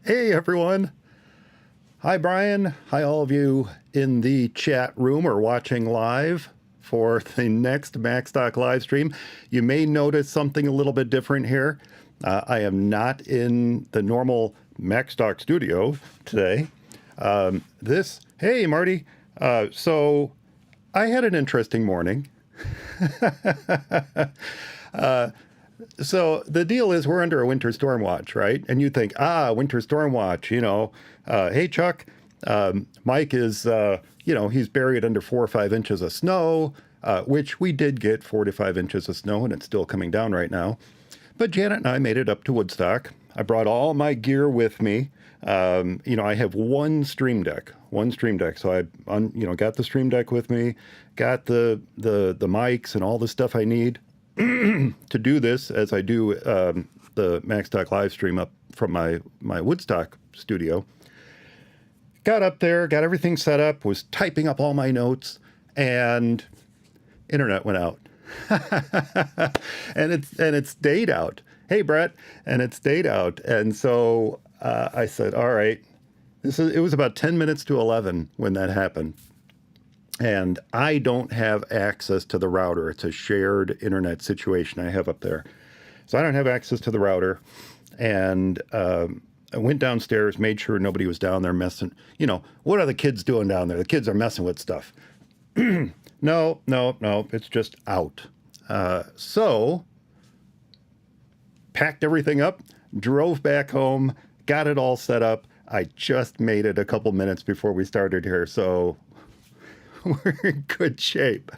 Hey everyone. Hi Brian. Hi all of you in the chat room or watching live for the next Macstock live stream. You may notice something a little bit different here. I am not in the normal Macstock studio today. Hey Marty. So I had an interesting morning. So the deal is we're under a winter storm watch, right? And you think, winter storm watch, hey, Chuck, Mike is, he's buried under 4 or 5 inches of snow, which we did get 4 to 5 inches of snow, and it's still coming down right now. But Janet and I made it up to Woodstock. I brought all my gear with me. I have one Stream Deck. So I, got the Stream Deck with me, got the mics and all the stuff I need to do this, as I do the Macstock live stream up from my Woodstock studio. Got up there, got everything set up, was typing up all my notes, and internet went out. and it stayed out. Hey Brett, and it stayed out. And so I said, all right, it was about 10 minutes to 11 when that happened. And I don't have access to the router. It's a shared internet situation I have up there. So I don't have access to the router. And I went downstairs, made sure nobody was down there messing. What are the kids doing down there? The kids are messing with stuff. No, it's just out. So packed everything up, drove back home, got it all set up. I just made it a couple minutes before we started here. So we're in good shape.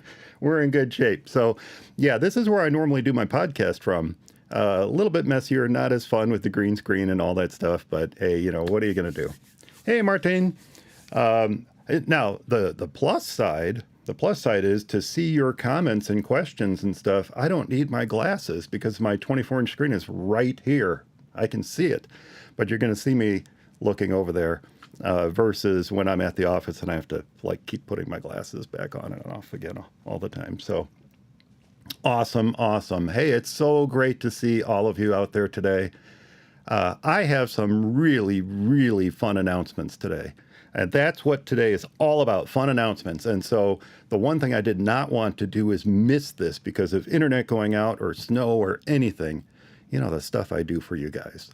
So, yeah, this is where I normally do my podcast from. A little bit messier, not as fun with the green screen and all that stuff. But, hey, what are you going to do? Hey, Martin. Now, the plus side is to see your comments and questions and stuff. I don't need my glasses because my 24-inch screen is right here. I can see it. But you're going to see me looking over there. Versus when I'm at the office and I have to keep putting my glasses back on and off again all the time. So awesome. Hey, it's so great to see all of you out there today. I have some really, really fun announcements today. And that's what today is all about, fun announcements. And so the one thing I did not want to do is miss this because of internet going out or snow or anything. The stuff I do for you guys.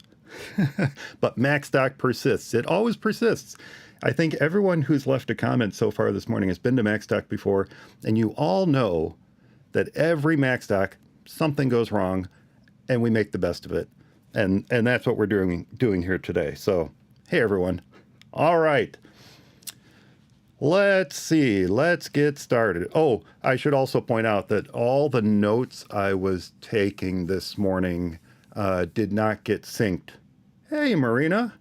But Macstock persists. It always persists. I think everyone who's left a comment so far this morning has been to Macstock before, and you all know that every Macstock, something goes wrong, and we make the best of it. And that's what we're doing here today. So, hey everyone. All right. Let's see. Let's get started. Oh, I should also point out that all the notes I was taking this morning did not get synced. Hey, Marina.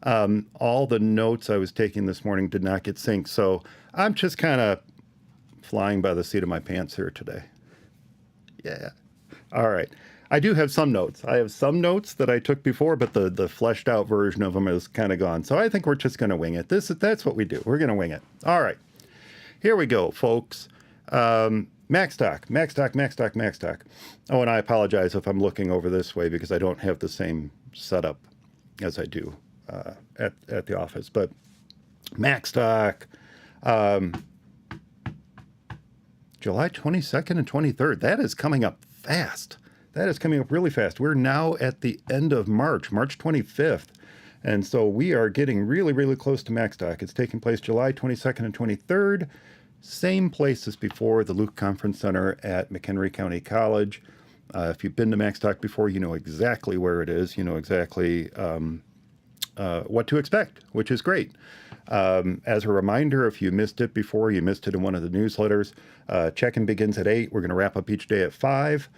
All the notes I was taking this morning did not get synced. So I'm just kind of flying by the seat of my pants here today. Yeah. All right. I do have some notes. I have some notes that I took before, but the fleshed out version of them is kind of gone. So I think we're just going to wing it. That's what we do. We're going to wing it. All right. Here we go, folks. Macstock. Oh, and I apologize if I'm looking over this way because I don't have the same setup as I do at the office. But Macstock, July 22nd and 23rd. That is coming up fast. That is coming up really fast. We're now at the end of March 25th. And so we are getting really, really close to Macstock. It's taking place July 22nd and 23rd. Same place as before, the Luke Conference Center at McHenry County College. If you've been to Macstock before, you know exactly where it is. You know exactly what to expect, which is great. As a reminder, if you missed it before, you missed it in one of the newsletters, check-in begins at 8. We're going to wrap up each day at 5.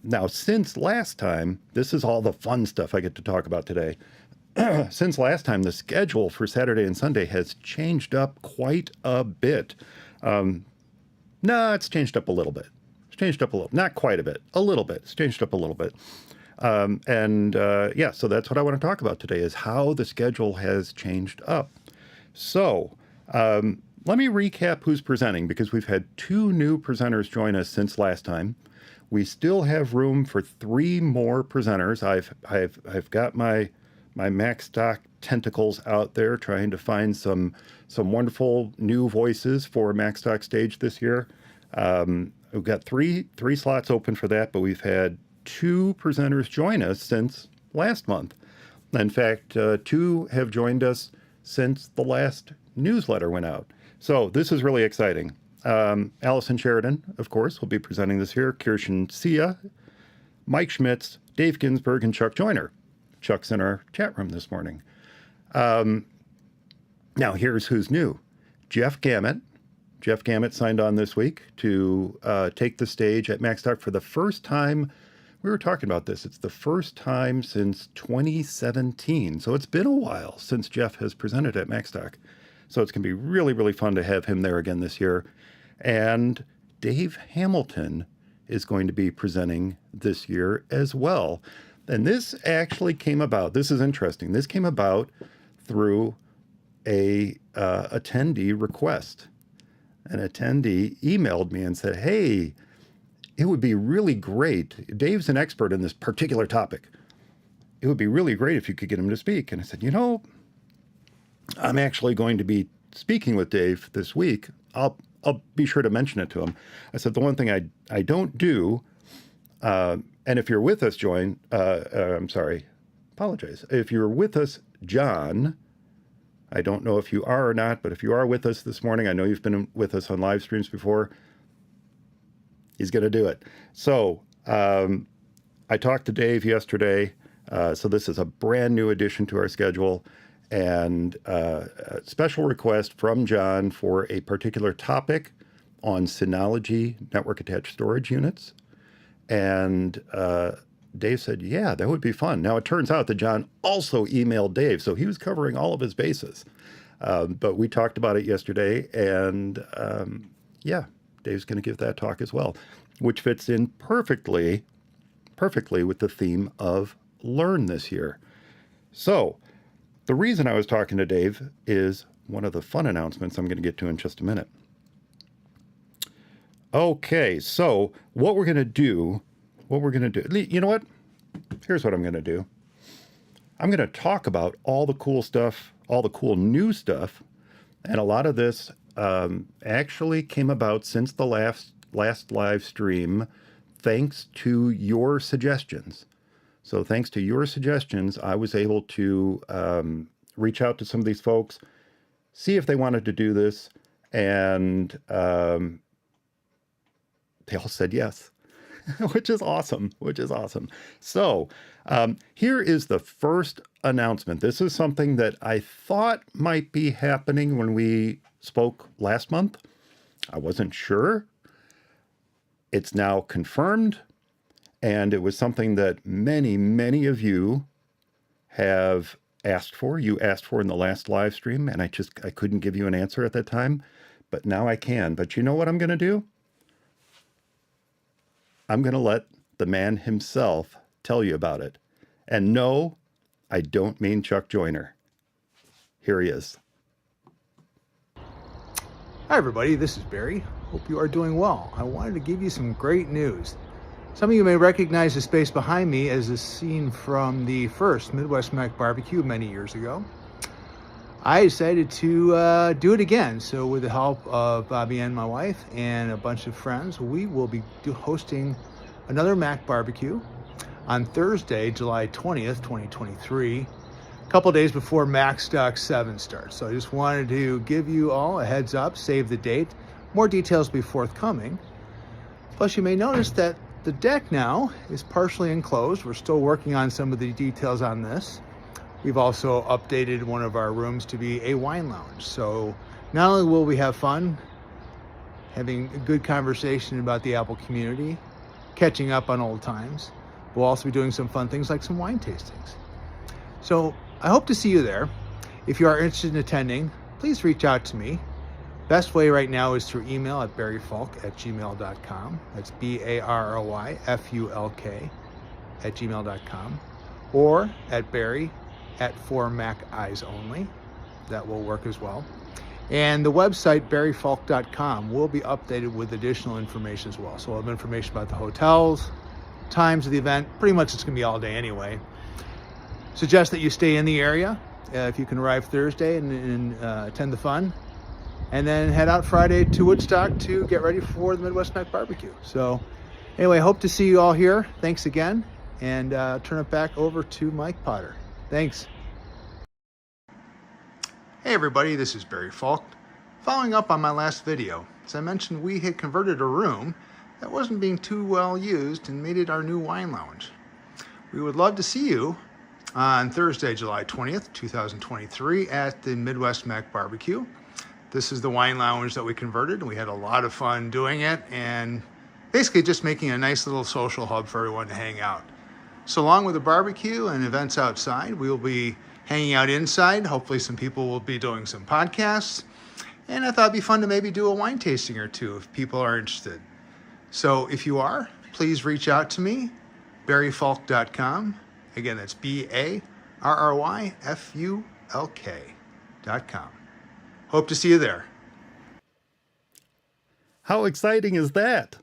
Now, since last time, this is all the fun stuff I get to talk about today. Since last time, the schedule for Saturday and Sunday has changed up quite a bit. No, it's changed up a little bit. It's changed up a little, not quite a bit, a little bit. It's changed up a little bit. Yeah, so that's what I want to talk about today is how the schedule has changed up. So let me recap who's presenting because we've had 2 new presenters join us since last time. We still have room for 3 more presenters. I've got my Macstock tentacles out there trying to find some wonderful new voices for Macstock stage this year. We've got three slots open for that, but we've had 2 presenters join us since last month. In fact, 2 have joined us since the last newsletter went out. So this is really exciting. Allison Sheridan, of course, will be presenting this year. Kirsten Sia, Mike Schmitz, Dave Ginsburg, and Chuck Joyner. Chuck's in our chat room this morning. Now, here's who's new. Jeff Gamet. Jeff Gamet signed on this week to take the stage at Macstock for the first time. We were talking about this. It's the first time since 2017. So it's been a while since Jeff has presented at Macstock. So it's going to be really, really fun to have him there again this year. And Dave Hamilton is going to be presenting this year as well. And this actually came about. This is interesting. This came about through a attendee request. An attendee emailed me and said, hey, it would be really great. Dave's an expert in this particular topic. It would be really great if you could get him to speak. And I said, you know, I'm actually going to be speaking with Dave this week. I'll be sure to mention it to him. I said, the one thing I don't do, and if you're with us, apologize. If you're with us, John, I don't know if you are or not, but if you are with us this morning, I know you've been with us on live streams before, he's going to do it. So I talked to Dave yesterday. So this is a brand new addition to our schedule. And a special request from John for a particular topic on Synology network attached storage units. And Dave said, yeah, that would be fun. Now, it turns out that John also emailed Dave, so he was covering all of his bases. But we talked about it yesterday, and yeah, Dave's going to give that talk as well, which fits in perfectly with the theme of Learn this year. So the reason I was talking to Dave is one of the fun announcements I'm going to get to in just a minute. Okay, so what we're going to do, you know what? Here's what I'm going to do. I'm going to talk about all the cool stuff, all the cool new stuff, and a lot of this actually came about since the last live stream, thanks to your suggestions. So thanks to your suggestions, I was able to reach out to some of these folks, see if they wanted to do this, and they all said yes. which is awesome, which is awesome. So here is the first announcement. This is something that I thought might be happening when we spoke last month. I wasn't sure. It's now confirmed, and it was something that many, many of you have asked for. You asked for in the last live stream, and I couldn't give you an answer at that time, but now I can. But you know what I'm going to do? I'm going to let the man himself tell you about it. And no, I don't mean Chuck Joyner. Here he is. Hi everybody, this is Barry. Hope you are doing well. I wanted to give you some great news. Some of you may recognize the space behind me as a scene from the first Midwest Mac BBQ many years ago. I decided to do it again. So with the help of Bobby and my wife and a bunch of friends, we will be hosting another Mac BBQ on Thursday, July 20th, 2023, a couple days before Macstock VII starts. So I just wanted to give you all a heads up, save the date. More details will be forthcoming. Plus you may notice that the deck now is partially enclosed. We're still working on some of the details on this. We've also updated one of our rooms to be a wine lounge. So not only will we have fun, having a good conversation about the Apple community, catching up on old times, we'll also be doing some fun things like some wine tastings. So I hope to see you there. If you are interested in attending, please reach out to me. Best way right now is through email at barryfulk@gmail.com. That's BARRYFULK@gmail.com. Or at barry@4MacEyesOnly. That will work as well. And the website, barryfulk.com, will be updated with additional information as well. So we'll have information about the hotels, times of the event. Pretty much it's going to be all day anyway. Suggest that you stay in the area if you can arrive Thursday and attend the fun. And then head out Friday to Woodstock to get ready for the Midwest Mac BBQ. So anyway, hope to see you all here. Thanks again. And turn it back over to Mike Potter. Thanks. Hey everybody, this is Barry Fulk. Following up on my last video, as I mentioned, we had converted a room that wasn't being too well used and made it our new wine lounge. We would love to see you on Thursday, July 20th, 2023 at the Midwest Mac BBQ. This is the wine lounge that we converted, and we had a lot of fun doing it and basically just making a nice little social hub for everyone to hang out. So along with the barbecue and events outside, we will be hanging out inside. Hopefully some people will be doing some podcasts. And I thought it'd be fun to maybe do a wine tasting or two if people are interested. So if you are, please reach out to me, barryfulk.com. Again, that's BARRYFULK.com. Hope to see you there. How exciting is that?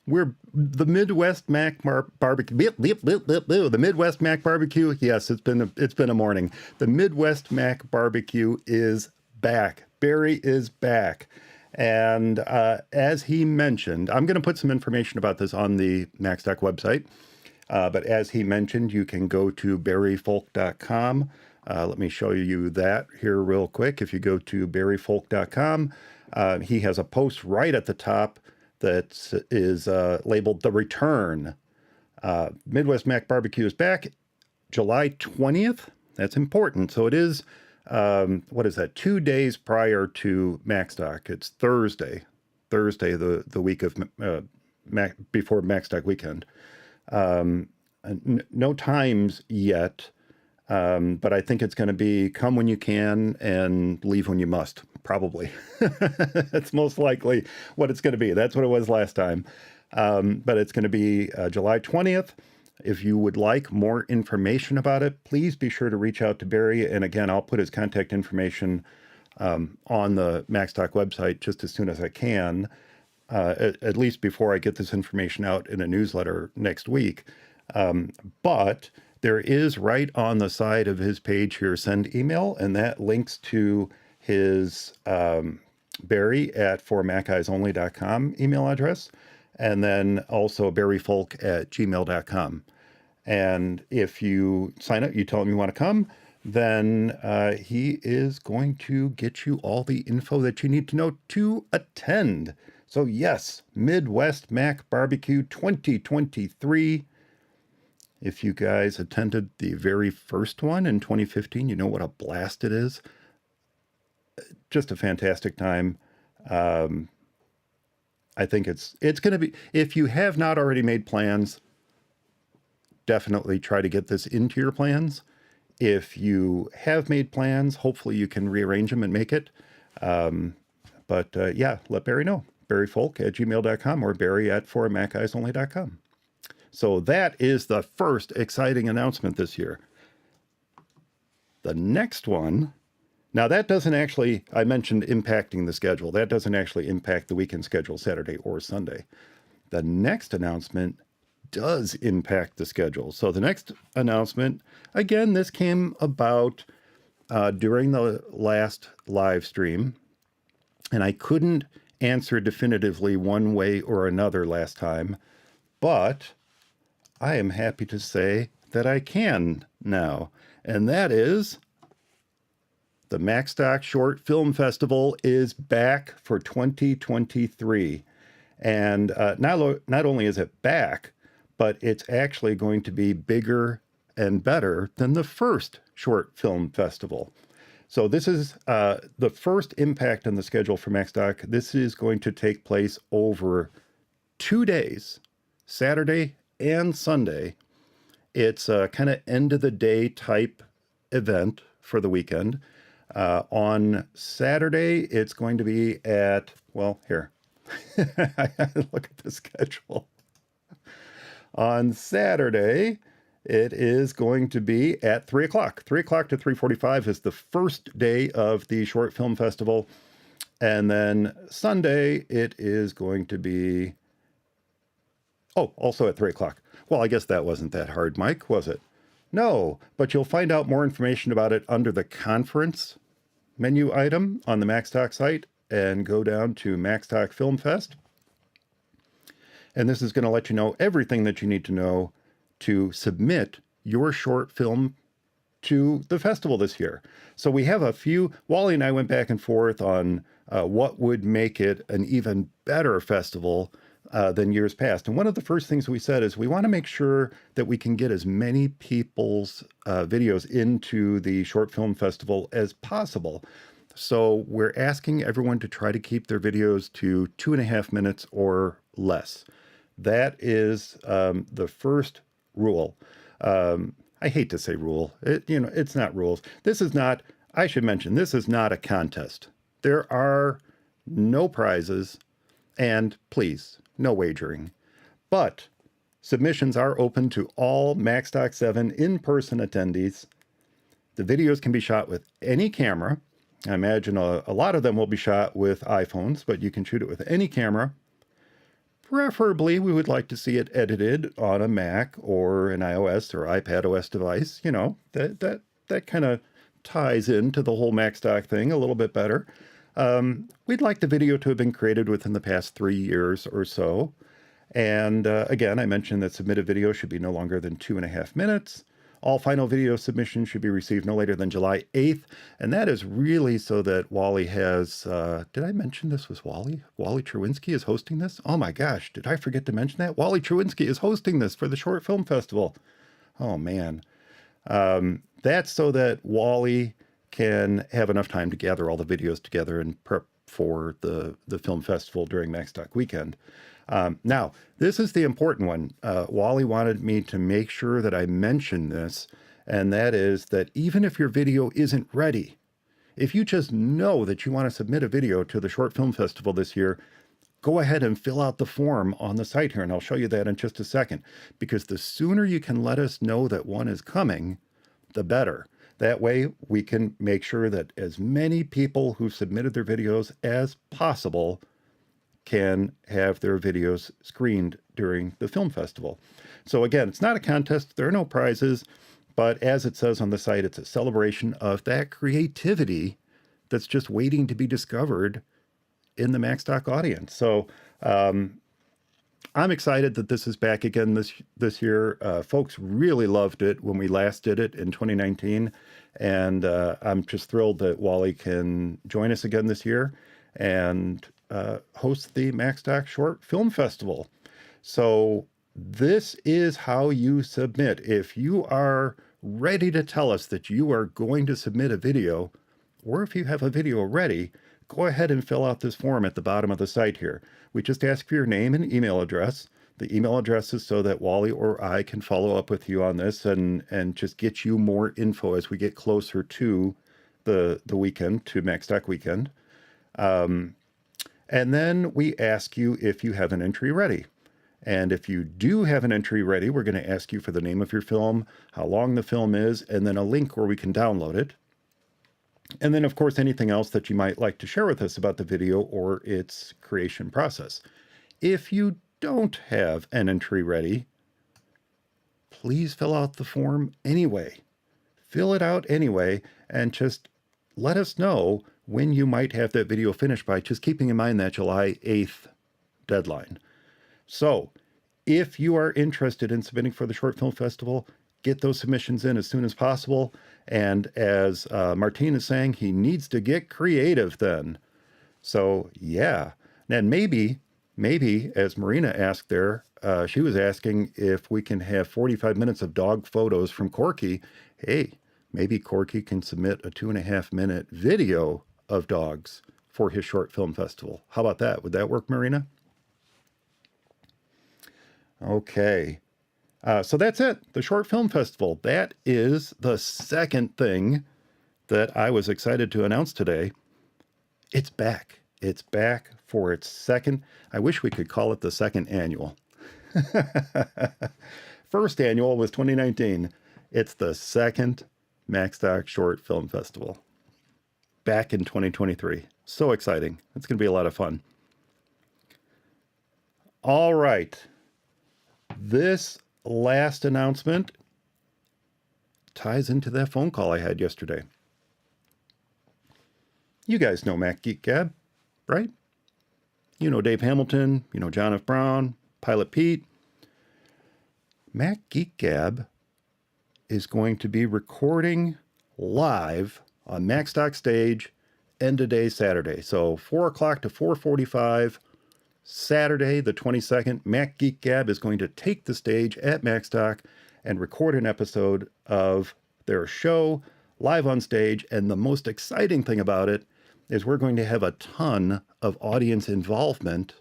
We're the Midwest Mac BBQ. The Midwest Mac BBQ. Yes, it's been a morning. The Midwest Mac BBQ is back. Barry is back. And as he mentioned, I'm going to put some information about this on the Macstock website. But as he mentioned, you can go to barryfulk.com. Let me show you that here real quick. If you go to barryfulk.com, he has a post right at the top that is labeled The Return. Midwest Mac BBQ is back July 20th. That's important. So it is, what is that, 2 days prior to Macstock. It's Thursday, the week of before Macstock weekend. No times yet, but I think it's going to be come when you can and leave when you must, probably. That's most likely what it's going to be. That's what it was last time. But it's going to be July 20th. If you would like more information about it, please be sure to reach out to Barry. And again, I'll put his contact information on the Macstock website just as soon as I can. At least before I get this information out in a newsletter next week. But there is right on the side of his page here, send email, and that links to his barry@4maceyesonly.com email address, and then also barryfulk@gmail.com. And if you sign up, you tell him you want to come, then he is going to get you all the info that you need to know to attend. So yes, Midwest Mac BBQ 2023. If you guys attended the very first one in 2015, you know what a blast it is. Just a fantastic time. I think it's going to be, if you have not already made plans, definitely try to get this into your plans. If you have made plans, hopefully you can rearrange them and make it. Yeah, let Barry know. barryfolk@gmail.com or barry@formacisonly.com. So that is the first exciting announcement this year. The next one, now that doesn't actually, I mentioned impacting the schedule. That doesn't actually impact the weekend schedule, Saturday or Sunday. The next announcement does impact the schedule. So the next announcement, again, this came about during the last live stream, and I couldn't answer definitively one way or another last time, but I am happy to say that I can now, and that is the Macstock Short Film Festival is back for 2023. And not only is it back, but it's actually going to be bigger and better than the first short film festival. So this is the first impact on the schedule for Macstock. This is going to take place over 2 days, Saturday and Sunday. It's a kind of end of the day type event for the weekend. On Saturday, it's going to be at, well, here, look at the schedule. On Saturday, it is going to be at 3 o'clock. 3 o'clock to 3:45 is the first day of the Short Film Festival. And then Sunday, it is going to be, also at 3 o'clock. Well, I guess that wasn't that hard, Mike, was it? No, but you'll find out more information about it under the conference menu item on the Macstock site and go down to Macstock Film Fest. And this is going to let you know everything that you need to know to submit your short film to the festival this year. So we have a few, Wally and I went back and forth on what would make it an even better festival than years past. And one of the first things we said is we want to make sure that we can get as many people's videos into the short film festival as possible. So we're asking everyone to try to keep their videos to 2.5 minutes or less. That is the first rule. I hate to say rule. It's not rules. This is not, I should mention, this is not a contest. There are no prizes, and please, no wagering. But submissions are open to all Macstock VII in-person attendees. The videos can be shot with any camera. I imagine a lot of them will be shot with iPhones, but you can shoot it with any camera. Preferably, we would like to see it edited on a Mac or an iOS or iPadOS device. You know, that kind of ties into the whole Macstock thing a little bit better. We'd like the video to have been created within the past 3 years or so. And again, I mentioned that submitted video should be no longer than 2.5 minutes. All final video submissions should be received no later than July 8th. And that is really so that Wally has, did I mention this was Wally? Wally Truwinski is hosting this? Oh my gosh, did I forget to mention that? Wally Truwinski is hosting this for the Short Film Festival. Oh man. That's so that Wally can have enough time to gather all the videos together and prep for the film festival during Macstock weekend. Now, this is the important one. Wally wanted me to make sure that I mention this, and that is that even if your video isn't ready, if you just know that you want to submit a video to the Short Film Festival this year, go ahead and fill out the form on the site here, and I'll show you that in just a second, because the sooner you can let us know that one is coming, the better. That way, we can make sure that as many people who submitted their videos as possible can have their videos screened during the film festival. So again, it's not a contest. There are no prizes, but as it says on the site, it's a celebration of that creativity that's just waiting to be discovered in the Macstock audience. So I'm excited that this is back again this year. Folks really loved it when we last did it in 2019. And I'm just thrilled that Wally can join us again this year. And hosts the Macstock Short Film Festival. So this is how you submit. If you are ready to tell us that you are going to submit a video, or if you have a video ready, go ahead and fill out this form at the bottom of the site here. We just ask for your name and email address. The email address is so that Wally or I can follow up with you on this and just get you more info as we get closer to the weekend, to Macstock weekend. And then we ask you if you have an entry ready. And if you do have an entry ready, we're going to ask you for the name of your film, how long the film is, and then a link where we can download it. And then, of course, anything else that you might like to share with us about the video or its creation process. If you don't have an entry ready, please fill out the form anyway. Fill it out anyway, and just let us know when you might have that video finished by, just keeping in mind that July 8th deadline. So if you are interested in submitting for the Short Film Festival, get those submissions in as soon as possible. And as Martin is saying, he needs to get creative then. So yeah. And maybe, as Marina asked there, she was asking if we can have 45 minutes of dog photos from Corky. Hey, maybe Corky can submit a 2.5-minute video of dogs for his Short Film Festival. How about that? Would that work, Marina? Okay. So that's it. The Short Film Festival. That is the second thing that I was excited to announce today. It's back. It's back for its second. I wish we could call it the second annual. First annual was 2019. It's the second Macstock Short Film Festival. Back in 2023. So exciting. It's going to be a lot of fun. All right. This last announcement ties into that phone call I had yesterday. You guys know Mac Geek Gab, right? You know Dave Hamilton, you know John F. Brown, Pilot Pete. Mac Geek Gab is going to be recording live on Macstock Stage end of day Saturday. So 4 o'clock to 4:45 Saturday, the 22nd, Mac Geek Gab is going to take the stage at Macstock and record an episode of their show live on stage. And the most exciting thing about it is we're going to have a ton of audience involvement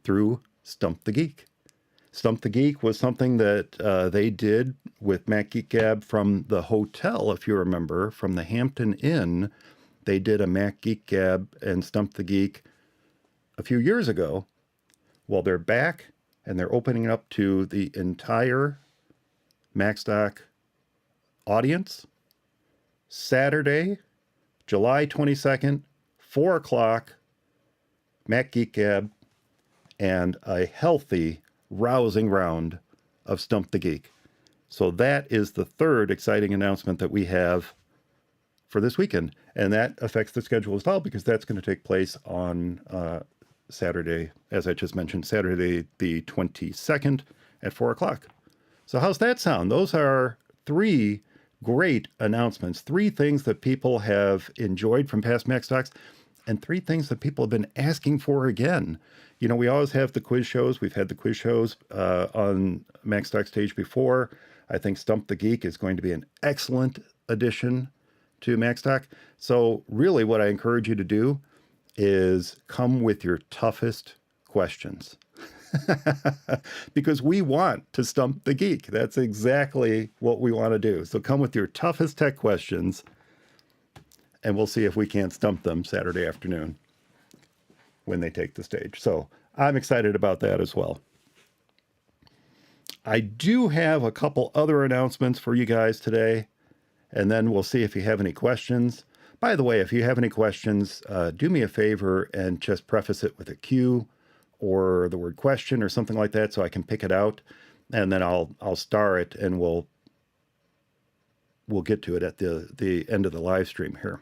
through Stump the Geek. Stump the Geek was something that they did with Mac Geek Gab from the hotel, if you remember, from the Hampton Inn. They did a Mac Geek Gab and Stump the Geek a few years ago. Well, they're back and they're opening up to the entire Macstock audience. Saturday, July 22nd, 4 o'clock, Mac Geek Gab, and a healthy, rousing round of Stump the Geek. So that is the third exciting announcement that we have for this weekend. And that affects the schedule as well, because that's going to take place on Saturday, as I just mentioned, Saturday the 22nd at 4 o'clock. So how's that sound? Those are three great announcements, three things that people have enjoyed from past Macstocks, and three things that people have been asking for again. You know, we always have the quiz shows. We've had the quiz shows on Macstock Stage before. I think Stump the Geek is going to be an excellent addition to Macstock. So really what I encourage you to do is come with your toughest questions. Because we want to stump the geek. That's exactly what we want to do. So come with your toughest tech questions, and we'll see if we can't stump them Saturday afternoon when they take the stage. So I'm excited about that as well. I do have a couple other announcements for you guys today, and then we'll see if you have any questions. By the way, if you have any questions, do me a favor and just preface it with a Q or the word question or something like that so I can pick it out, and then I'll star it, and we'll get to it at the end of the live stream here.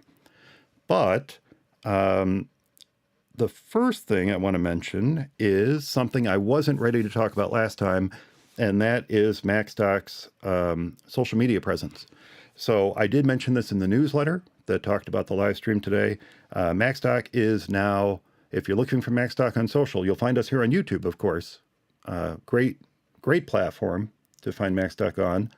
But the first thing I want to mention is something I wasn't ready to talk about last time, and that is Macstock's social media presence. So I did mention this in the newsletter that talked about the live stream today. Macstock is now If you're looking for Macstock on social, you'll find us here on YouTube, of course. Great platform to find Macstock on,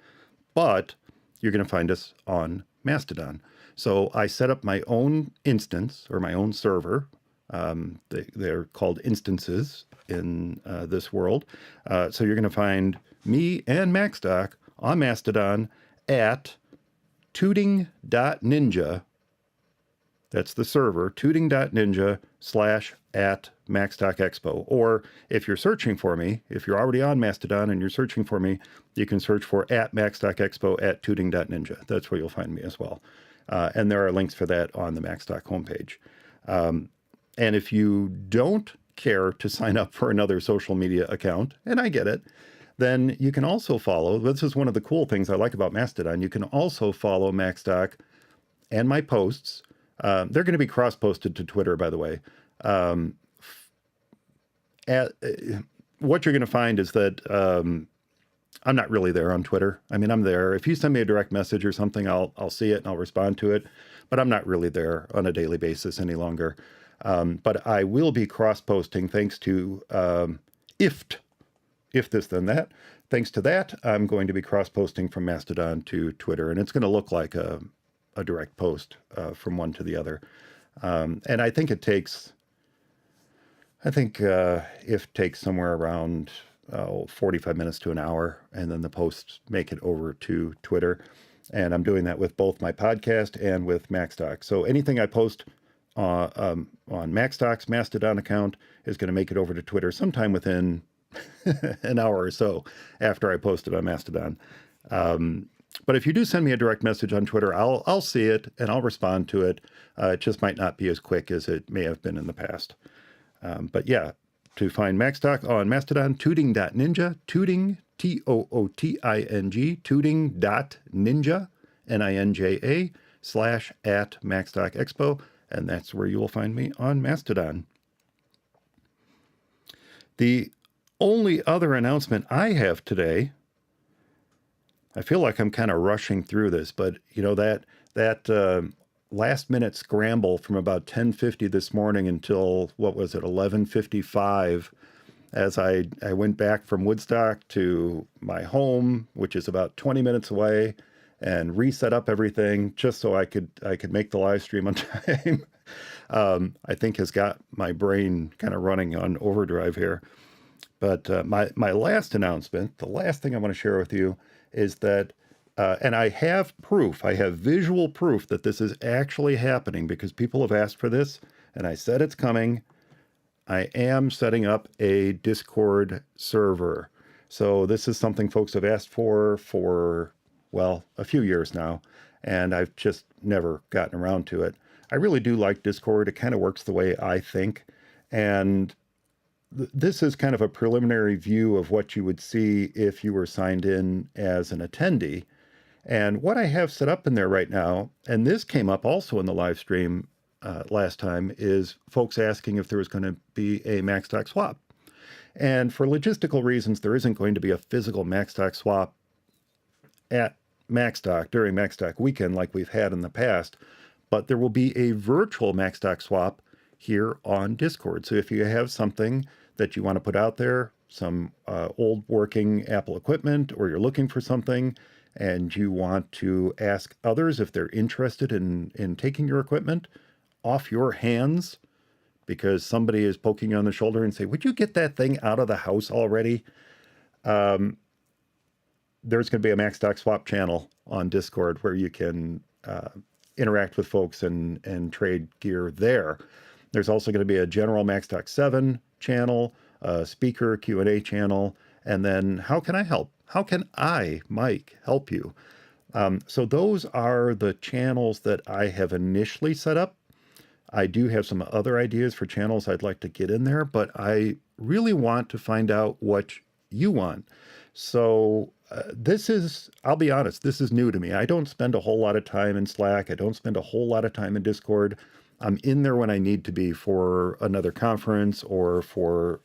but you're going to find us on Mastodon. So I set up my own instance or my own server. They're called instances in this world. So you're going to find me and Macstock on Mastodon at tooting.ninja. That's the server, tooting.ninja/@MacstockExpo. Or if you're searching for me, if you're already on Mastodon and you're searching for me, you can search for @MacstockExpo @tooting.ninja. That's where you'll find me as well. And there are links for that on the Macstock homepage. And if you don't care to sign up for another social media account, and I get it, then you can also follow. This is one of the cool things I like about Mastodon. You can also follow Macstock and my posts. They're going to be cross-posted to Twitter, by the way. What you're going to find is that I'm not really there on Twitter. I mean, I'm there. If you send me a direct message or something, I'll see it and I'll respond to it. But I'm not really there on a daily basis any longer. But I will be cross-posting thanks to if this then that. Thanks to that, I'm going to be cross-posting from Mastodon to Twitter, and it's going to look like a direct post from one to the other. And I think if takes somewhere around 45 minutes to an hour, and then the posts make it over to Twitter. And I'm doing that with both my podcast and with Macstock. So anything I post on Macstock's Mastodon account is going to make it over to Twitter sometime within an hour or so after I post it on Mastodon. But if you do send me a direct message on Twitter, I'll see it and I'll respond to it. It just might not be as quick as it may have been in the past. But yeah, to find Macstock on Mastodon, tooting.ninja, tooting, Tooting, tooting.ninja, NINJA, /@MacstockExpo, and that's where you will find me on Mastodon. The only other announcement I have today, I feel like I'm kind of rushing through this, but you know, that last minute scramble from about 10:50 this morning until, what was it, 11:55, as I went back from Woodstock to my home, which is about 20 minutes away, and reset up everything just so I could make the live stream on time. I think has got my brain kind of running on overdrive here. But my last announcement, the last thing I want to share with you is that, and I have proof, I have visual proof that this is actually happening because people have asked for this, and I said it's coming. I am setting up a Discord server. So this is something folks have asked for, well, a few years now, and I've just never gotten around to it. I really do like Discord. It kind of works the way I think. And this is kind of a preliminary view of what you would see if you were signed in as an attendee. And what I have set up in there right now, and this came up also in the live stream last time, is folks asking if there was going to be a Macstock swap. And for logistical reasons, there isn't going to be a physical Macstock swap at Macstock during Macstock weekend like we've had in the past, but there will be a virtual Macstock swap here on Discord. So if you have something that you want to put out there, some old working Apple equipment, or you're looking for something and you want to ask others if they're interested in taking your equipment off your hands because somebody is poking you on the shoulder and say, would you get that thing out of the house already? There's going to be a Macstock swap channel on Discord where you can interact with folks and trade gear there. There's also going to be a general Macstock VII channel, a speaker Q&A channel, and then how can I help? How can I, Mike, help you? So those are the channels that I have initially set up. I do have some other ideas for channels I'd like to get in there, but I really want to find out what you want. So this is, I'll be honest, this is new to me. I don't spend a whole lot of time in Slack. I don't spend a whole lot of time in Discord. I'm in there when I need to be for another conference or for,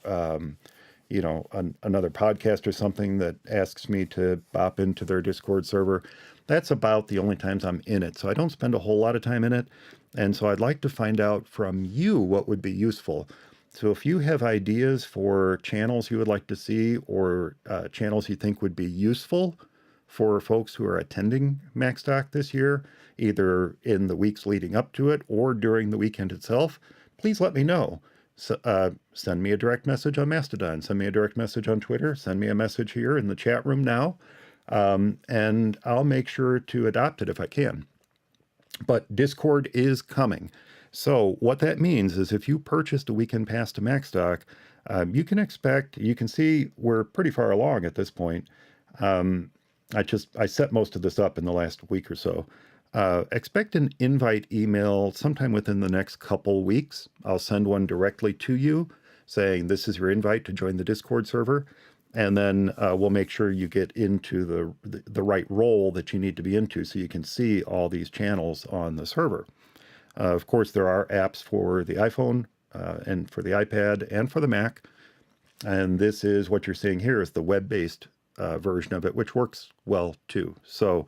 another podcast or something that asks me to bop into their Discord server. That's about the only times I'm in it. So I don't spend a whole lot of time in it. And so I'd like to find out from you what would be useful. So if you have ideas for channels you would like to see, or channels you think would be useful for folks who are attending Macstock this year, either in the weeks leading up to it or during the weekend itself, please let me know. So, send me a direct message on Mastodon, send me a direct message on Twitter, send me a message here in the chat room now, and I'll make sure to adopt it if I can. But Discord is coming. So what that means is if you purchased a weekend pass to Macstock, you can see we're pretty far along at this point. I set most of this up in the last week or so. Expect an invite email sometime within the next couple weeks. I'll send one directly to you saying this is your invite to join the Discord server. And then we'll make sure you get into the right role that you need to be into so you can see all these channels on the server. Of course, there are apps for the iPhone and for the iPad and for the Mac. And this is what you're seeing here is the web-based version of it, which works well too. So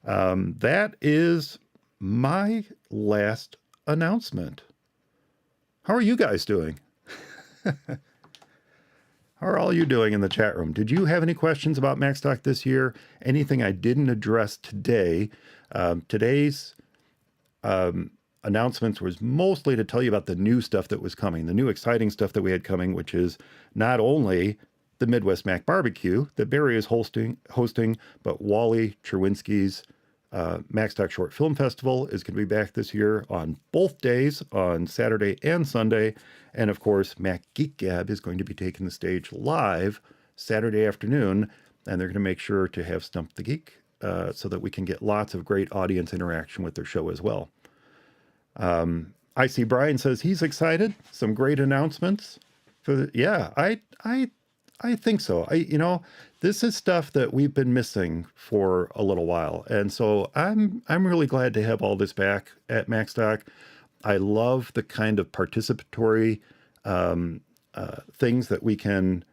that is my last announcement. How are you guys doing? How are all you doing in the chat room? Did you have any questions about Macstock this year? Anything I didn't address today? Today's announcements was mostly to tell you about the new stuff that was coming, the new exciting stuff that we had coming, which is not only the Midwest Mac BBQ that Barry is hosting, but Wally Cherwinski's Macstock Short Film Festival is going to be back this year on both days, on Saturday and Sunday. And of course, Mac Geek Gab is going to be taking the stage live Saturday afternoon, and they're going to make sure to have Stump the Geek so that we can get lots of great audience interaction with their show as well. I see Brian says he's excited. Some great announcements. Yeah, I think so. This is stuff that we've been missing for a little while, and so I'm really glad to have all this back at Macstock. I love the kind of participatory things that we can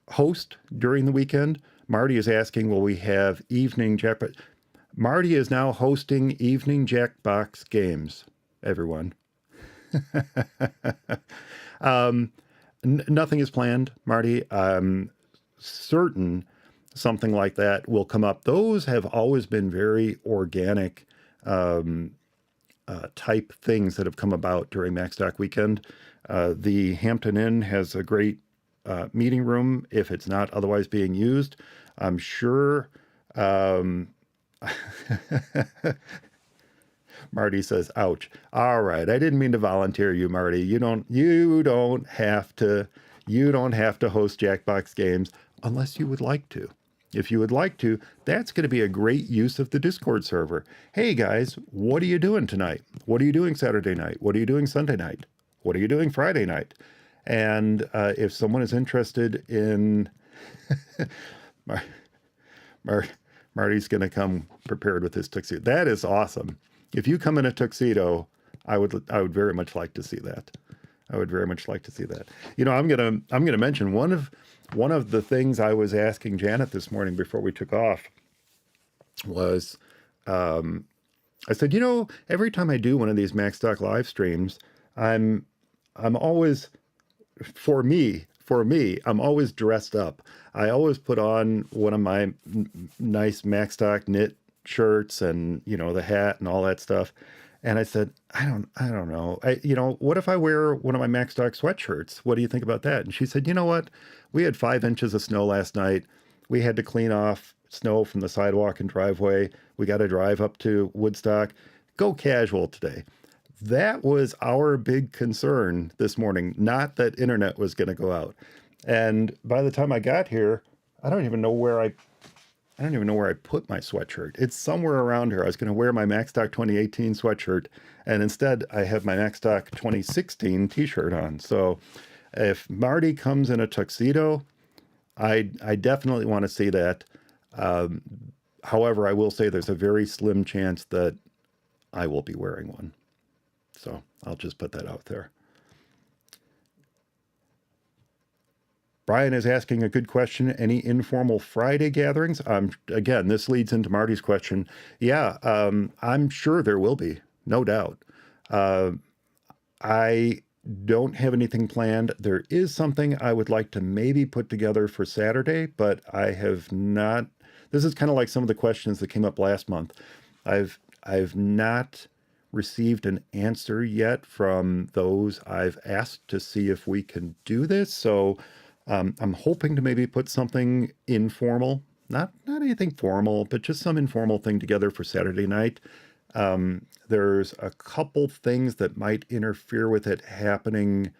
host during the weekend. Marty is asking, will we have evening Jackbox? Marty is now hosting evening Jackbox games, everyone. Nothing is planned, Marty. I'm certain something like that will come up. Those have always been very organic type things that have come about during Macstock weekend. The Hampton Inn has a great meeting room if it's not otherwise being used. I'm sure. Marty says, ouch. All right. I didn't mean to volunteer you, Marty. You don't have to host Jackbox games unless you would like to. If you would like to, that's going to be a great use of the Discord server. Hey guys, what are you doing tonight? What are you doing Saturday night? What are you doing Sunday night? What are you doing Friday night? And if someone is interested in Marty's going to come prepared with his tuxedo. That is awesome. If you come in a tuxedo, I would very much like to see that. I would very much like to see that. I'm gonna mention one of the things I was asking Janet this morning before we took off was, I said, every time I do one of these Macstock live streams, I'm always, for me, I'm always dressed up. I always put on one of my nice Macstock knit shirts and, the hat and all that stuff. And I said, I don't know. What if I wear one of my Macstock sweatshirts? What do you think about that? And she said, you know what? We had 5 inches of snow last night. We had to clean off snow from the sidewalk and driveway. We got to drive up to Woodstock. Go casual today. That was our big concern this morning, not that internet was going to go out. And by the time I got here, I don't even know where I put my sweatshirt. It's somewhere around here. I was going to wear my Macstock 2018 sweatshirt, and instead I have my Macstock 2016 t-shirt on. So if Marty comes in a tuxedo, I definitely want to see that. However, I will say there's a very slim chance that I will be wearing one. So I'll just put that out there. Brian is asking a good question. Any informal Friday gatherings? Again, this leads into Marty's question. Yeah, I'm sure there will be, no doubt. I don't have anything planned. There is something I would like to maybe put together for Saturday, but I have not. This is kind of like some of the questions that came up last month. I've not received an answer yet from those I've asked to see if we can do this. So I'm hoping to maybe put something informal, not anything formal, but just some informal thing together for Saturday night. There's a couple things that might interfere with it happening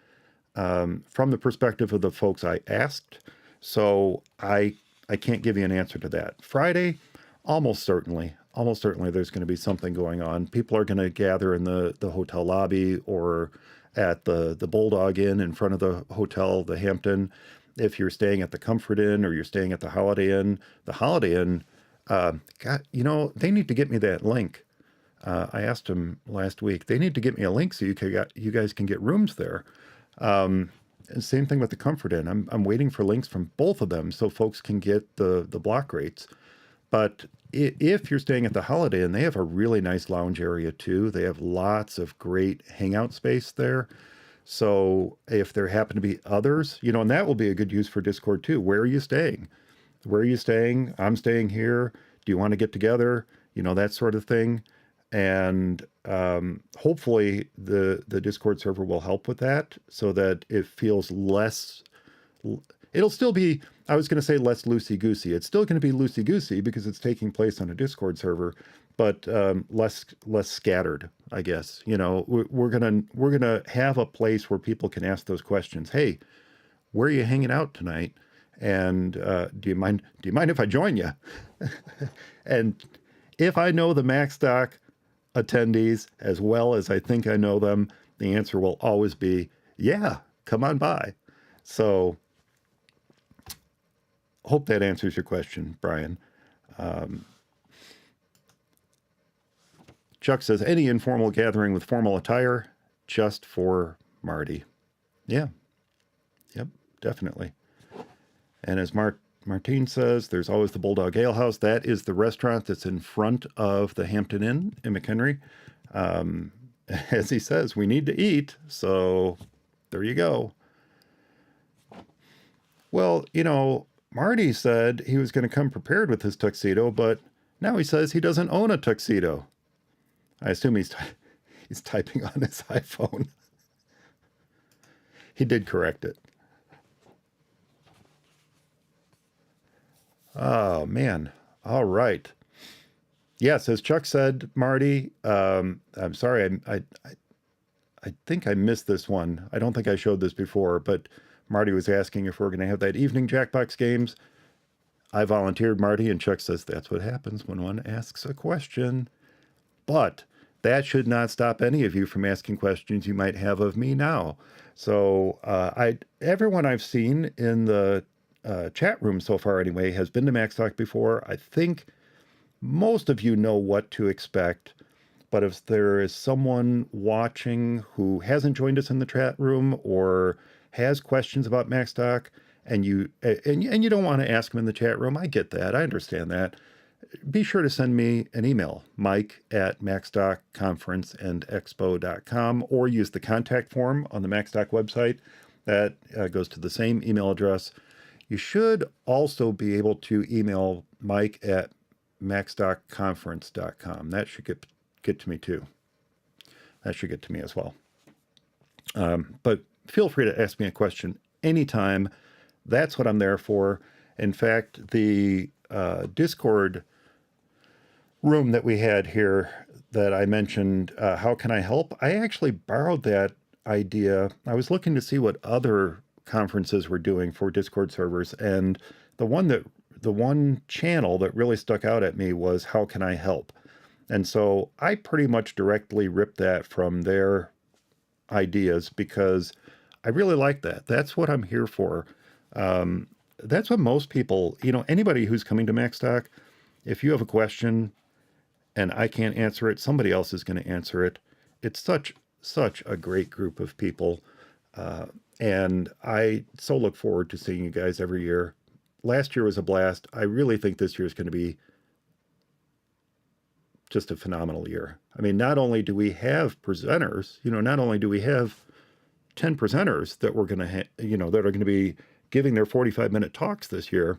from the perspective of the folks I asked. So I can't give you an answer to that. Friday, almost certainly there's going to be something going on. People are going to gather in the hotel lobby or at the Bulldog Inn in front of the hotel, the Hampton. If you're staying at the Comfort Inn or you're staying at the Holiday Inn, God, they need to get me that link. I asked them last week. They need to get me a link so you guys can get rooms there. And same thing with the Comfort Inn. I'm waiting for links from both of them so folks can get the block rates. But if you're staying at the Holiday Inn, they have a really nice lounge area too. They have lots of great hangout space there. So if there happen to be others, and that will be a good use for Discord too. Where are you staying? Where are you staying? I'm staying here. Do you want to get together? That sort of thing. And hopefully the Discord server will help with that so that it feels less. It'll still be, I was going to say less loosey-goosey. It's still going to be loosey-goosey because it's taking place on a Discord server, but less scattered, I guess. We're gonna have a place where people can ask those questions. Hey, where are you hanging out tonight? And do you mind if I join you? And if I know the Macstock attendees as well as I think I know them, the answer will always be, yeah, come on by. So hope that answers your question, Brian. Chuck says, any informal gathering with formal attire, just for Marty. Yeah. Yep, definitely. And as Martine says, there's always the Bulldog Ale House. That is the restaurant that's in front of the Hampton Inn in McHenry. As he says, we need to eat. So there you go. Well, Marty said he was going to come prepared with his tuxedo, but now he says he doesn't own a tuxedo. I assume he's typing on his iPhone. He did correct it. Oh, man. All right. Yes, as Chuck said, Marty, I'm sorry, I think I missed this one. I don't think I showed this before, but Marty was asking if we're going to have that evening Jackbox games. I volunteered, Marty, and Chuck says that's what happens when one asks a question. But that should not stop any of you from asking questions you might have of me now. So everyone I've seen in the chat room so far anyway has been to Macstock before. I think most of you know what to expect. But if there is someone watching who hasn't joined us in the chat room or has questions about Macstock and you don't want to ask them in the chat room, I get that. I understand that. Be sure to send me an email, mike@macstockconferenceandexpo.com, or use the contact form on the Macstock website. That goes to the same email address. You should also be able to email mike@macstockconference.com. That should get to me too. That should get to me as well. But feel free to ask me a question anytime. That's what I'm there for. In fact, the Discord room that we had here that I mentioned, how can I help? I actually borrowed that idea. I was looking to see what other conferences were doing for Discord servers, and the one channel that really stuck out at me was how can I help? And so I pretty much directly ripped that from their ideas because I really like that. That's what I'm here for. That's what most people, anybody who's coming to Macstock, if you have a question and I can't answer it, somebody else is going to answer it. It's such a great group of people. And I so look forward to seeing you guys every year. Last year was a blast. I really think this year is going to be just a phenomenal year. I mean, not only do we have presenters, not only do we have 10 presenters that we're going to, that are going to be giving their 45-minute talks this year,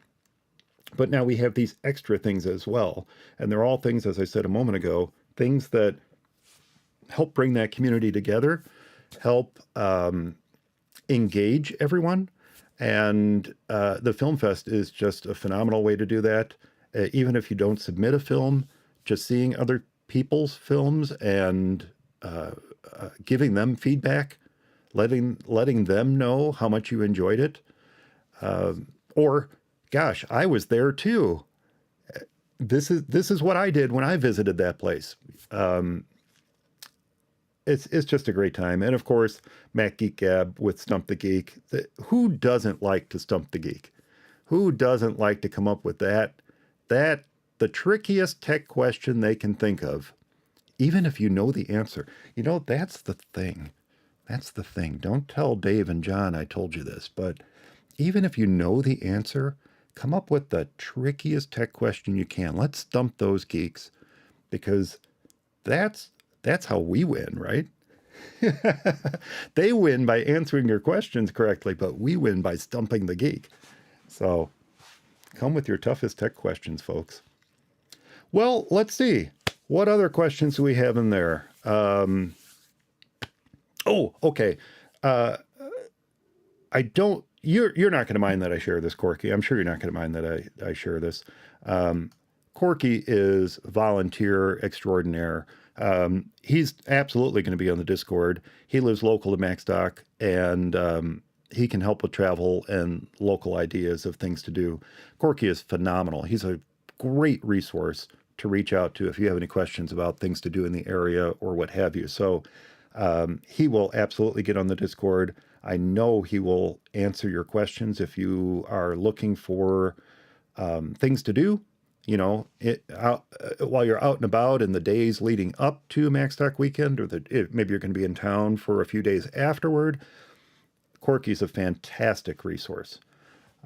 but now we have these extra things as well. And they're all things, as I said a moment ago, things that help bring that community together, help engage everyone. And the Film Fest is just a phenomenal way to do that. Even if you don't submit a film, just seeing other people's films and giving them feedback, letting them know how much you enjoyed it. Or, gosh, I was there too. This is what I did when I visited that place. It's just a great time. And of course, Mac Geek Gab with Stump the Geek. Who doesn't like to stump the geek? Who doesn't like to come up with the trickiest tech question they can think of, even if you know the answer? That's the thing. That's the thing. Don't tell Dave and John I told you this, but even if you know the answer, come up with the trickiest tech question you can. Let's stump those geeks, because that's how we win, right? They win by answering your questions correctly, but we win by stumping the geek. So come with your toughest tech questions, folks. Well, let's see. What other questions do we have in there? Okay. You're not going to mind that I share this, Corky. I'm sure you're not going to mind that I share this. Corky is volunteer extraordinaire. He's absolutely going to be on the Discord. He lives local to Macstock, and he can help with travel and local ideas of things to do. Corky is phenomenal. He's a great resource to reach out to if you have any questions about things to do in the area or what have you. So he will absolutely get on the Discord. I know he will answer your questions if you are looking for things to do. While you're out and about in the days leading up to Macstock weekend, or maybe you're going to be in town for a few days afterward, Corky's a fantastic resource.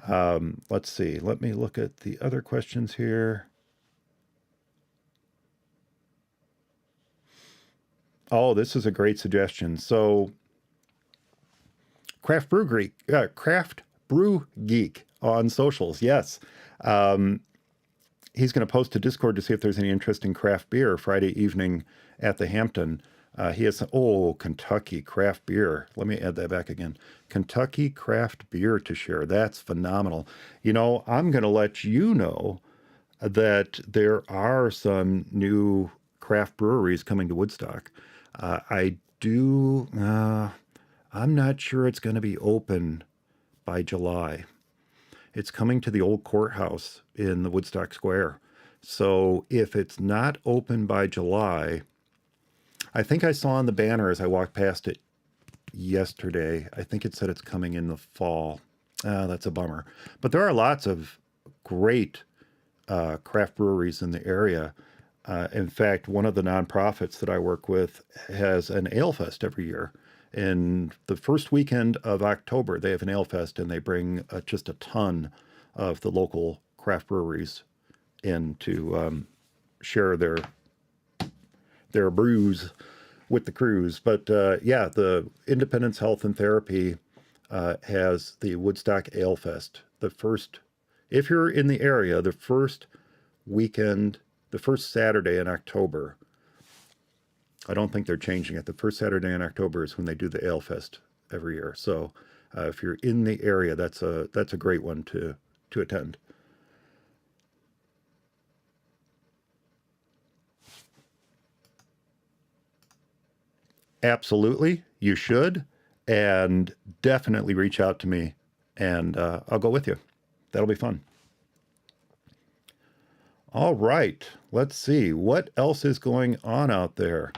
Let's see. Let me look at the other questions here. Oh, this is a great suggestion. So, Craft Brew Geek on socials. Yes. He's going to post to Discord to see if there's any interest in craft beer Friday evening at the Hampton. He has, Kentucky craft beer. Let me add that back again. Kentucky craft beer to share. That's phenomenal. I'm going to let you know that there are some new craft breweries coming to Woodstock. I'm not sure it's going to be open by July. It's coming to the old courthouse in the Woodstock Square. So if it's not open by July, I think I saw on the banner as I walked past it yesterday, I think it said it's coming in the fall. That's a bummer. But there are lots of great craft breweries in the area. In fact, one of the nonprofits that I work with has an ale fest every year. And the first weekend of October, they have an ale fest, and they bring just a ton of the local craft breweries in to share their brews with the crews. But the Independence Health and Therapy has the Woodstock Ale Fest. If you're in the area, the first Saturday in October. I don't think they're changing it. The first Saturday in October is when they do the Ale Fest every year. So if you're in the area, that's a great one to attend. Absolutely, you should, and definitely reach out to me, and I'll go with you. That'll be fun. All right, let's see what else is going on out there.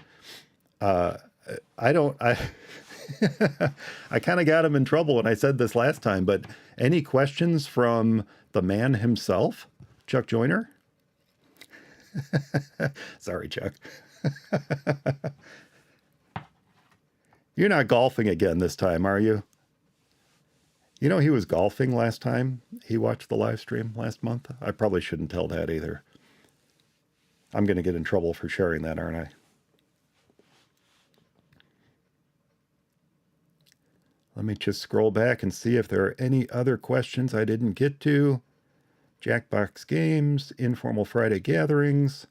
I I kind of got him in trouble when I said this last time, but any questions from the man himself, Chuck Joyner? Sorry, Chuck. You're not golfing again this time, are you? You know, he was golfing last time he watched the live stream last month. I probably shouldn't tell that either. I'm going to get in trouble for sharing that, aren't I? Let me just scroll back and see if there are any other questions I didn't get to. Jackbox Games, Informal Friday Gatherings.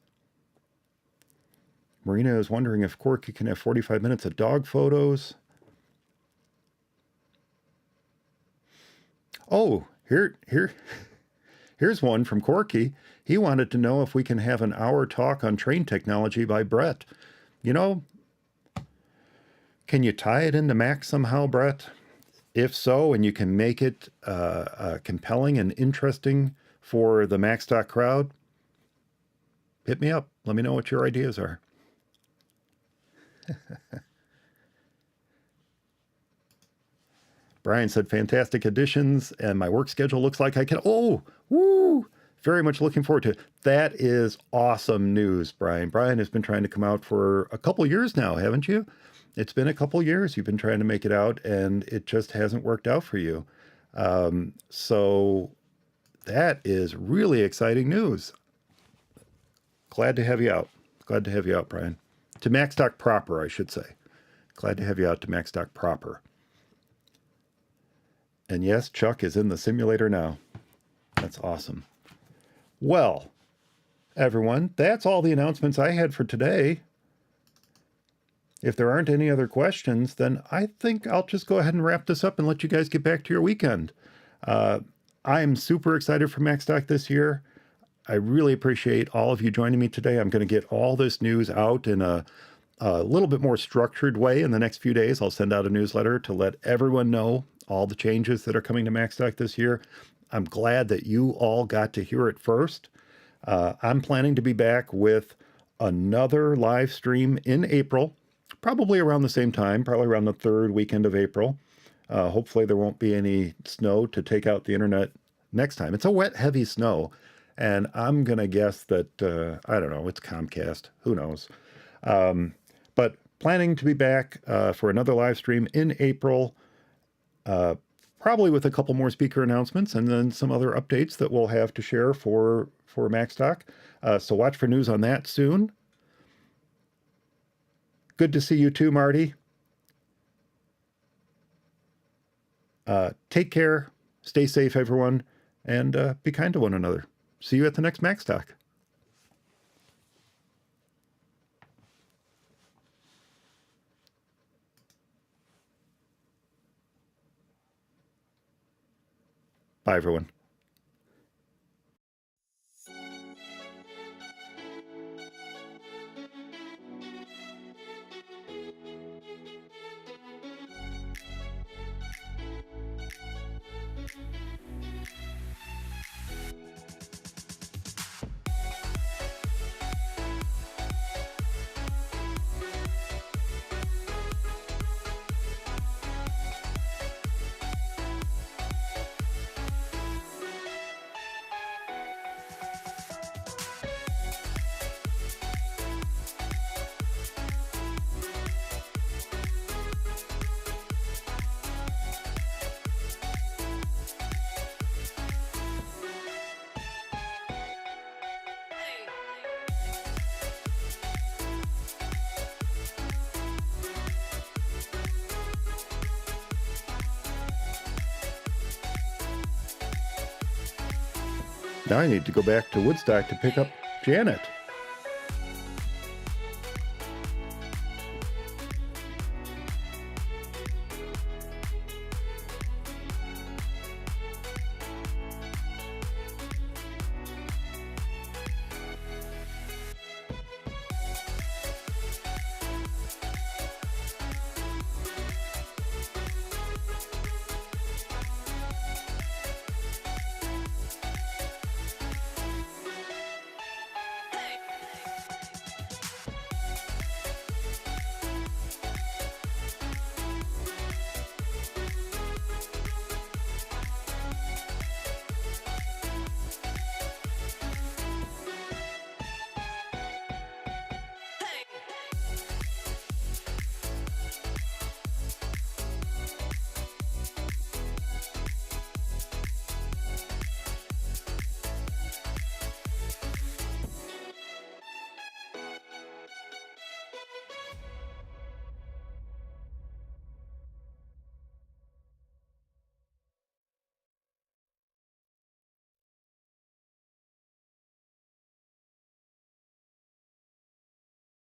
Marina is wondering if Corky can have 45 minutes of dog photos. Oh, here's one from Corky. He wanted to know if we can have an hour talk on train technology by Brett. You know, can you tie it into Mac somehow, Brett? If so, and you can make it compelling and interesting for the Macstock crowd, hit me up. Let me know what your ideas are. Brian said, fantastic additions, and my work schedule looks like I can... Oh, woo! Very much looking forward to it. That is awesome news, Brian. Brian has been trying to come out for a couple years now, haven't you? It's been a couple years you've been trying to make it out, and it just hasn't worked out for you. So that is really exciting news. Glad to have you out. Glad to have you out, Brian. To Macstock proper, I should say. Glad to have you out to Macstock proper. And yes, Chuck is in the simulator now. That's awesome. Well, everyone, that's all the announcements I had for today. If there aren't any other questions, then I think I'll just go ahead and wrap this up and let you guys get back to your weekend. I'm super excited for Macstock this year. I really appreciate all of you joining me today. I'm going to get all this news out in a little bit more structured way in the next few days. I'll send out a newsletter to let everyone know all the changes that are coming to Macstock this year. I'm glad that you all got to hear it first. I'm planning to be back with another live stream in April, probably around the same time, probably around the third weekend of April. Hopefully there won't be any snow to take out the internet next time. It's a wet, heavy snow, and I'm going to guess that, I don't know, it's Comcast. Who knows? But planning to be back for another live stream in April, probably with a couple more speaker announcements and then some other updates that we'll have to share for Macstock. So watch for news on that soon. Good to see you too, Marty. Take care, stay safe, everyone, and be kind to one another. See you at the next Macstock. Bye, everyone. Now I need to go back to Woodstock to pick up Janet.